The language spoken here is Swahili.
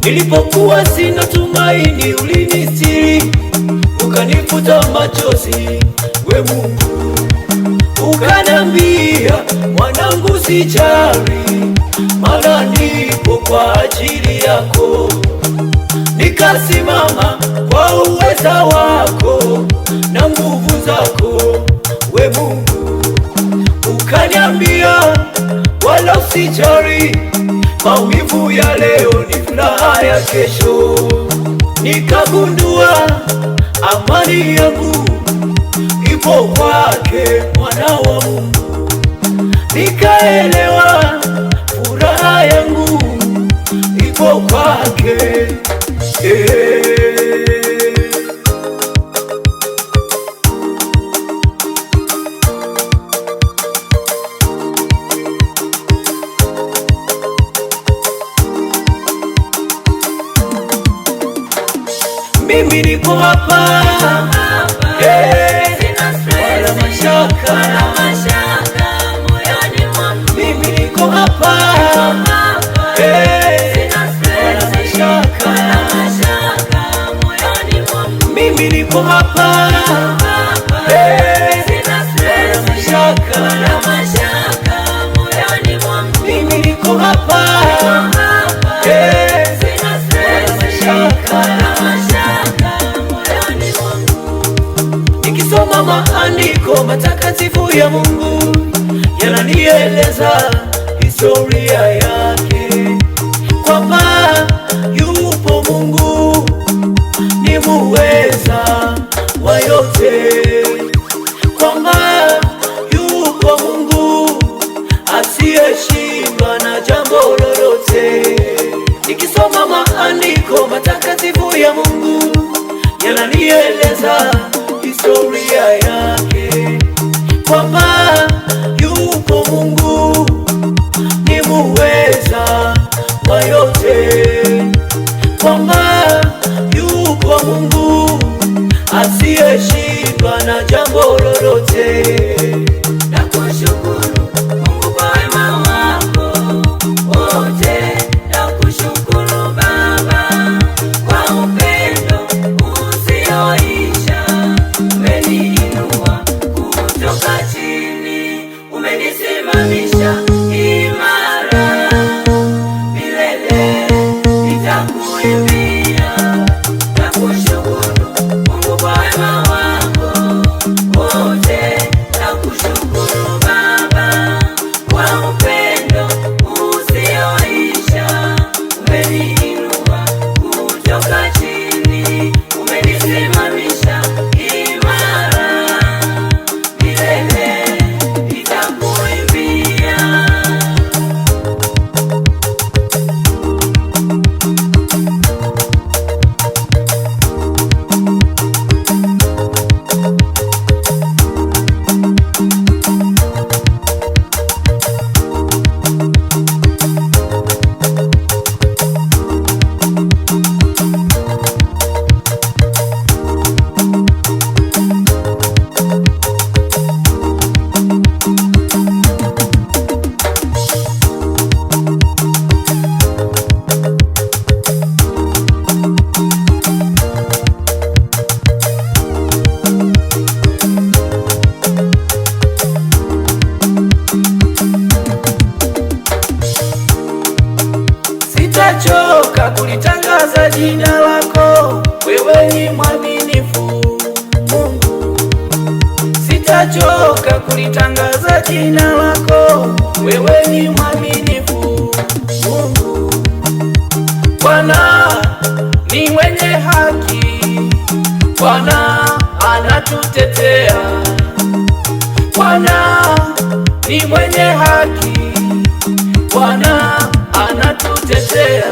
Nilipokuwa sina tumaini ulinistiri, ukanifuta machozi, we Mungu. Ukaniambia mwanangu sijali, maana nipo kwa ajili yako. Nikasimama kwa uweza wako na nguvu zako, we Mungu. Ukaniambia wala usijali, maumivu ya leo ni furaha ya kesho. Nikagundua amani yangu ipo kwake mwana wa Mungu. Nikaelewa furaha yangu ipo kwake. Mimi niko hapa, sina stress wala mashaka moyoni mwangu. mimi niko hapa, Sina stress wala mashaka moyoni mwangu. mimi niko hapa, Sina stress wala mashaka moyoni mwangu. mimi niko hapa, Sina stress wala mashaka moyoni mwangu. nikisoma maandiko matakatifu ya Mungu yananieleza historia yake, kwamba yupo Mungu ni muweza wa yote, kwamba yupo Mungu asiyeshindwa na jambo lolote. Nikisoma maandiko matakatifu ya Mungu yananieleza historia yake, kwamba yupo Mungu ni muweza wa yote, kwamba yupo Mungu asiyeshindwa na jambo lolote. Nakushukuru Mungu kwa wema wako wote, nakushukuru Baba kwa upendo usioisha. Umeniinua kutoka chini, umenisimamisha imara, milele nitakuimbia. Nakushukuru Mungu kwa wema wako wote, nakushukuru Baba kwa upendo usioisha. Umeniinua kutoka chini, umenisimamisha imara, milele nitakuimbia. Sitachoka kulitangaza jina lako, wewe ni mwaminifu Mungu. Sitachoka kulitangaza jina lako, wewe ni mwaminifu Mungu. Bwana ni mwenye haki, Bwana anatutetea. Bwana ni mwenye haki, Bwana anatutetea.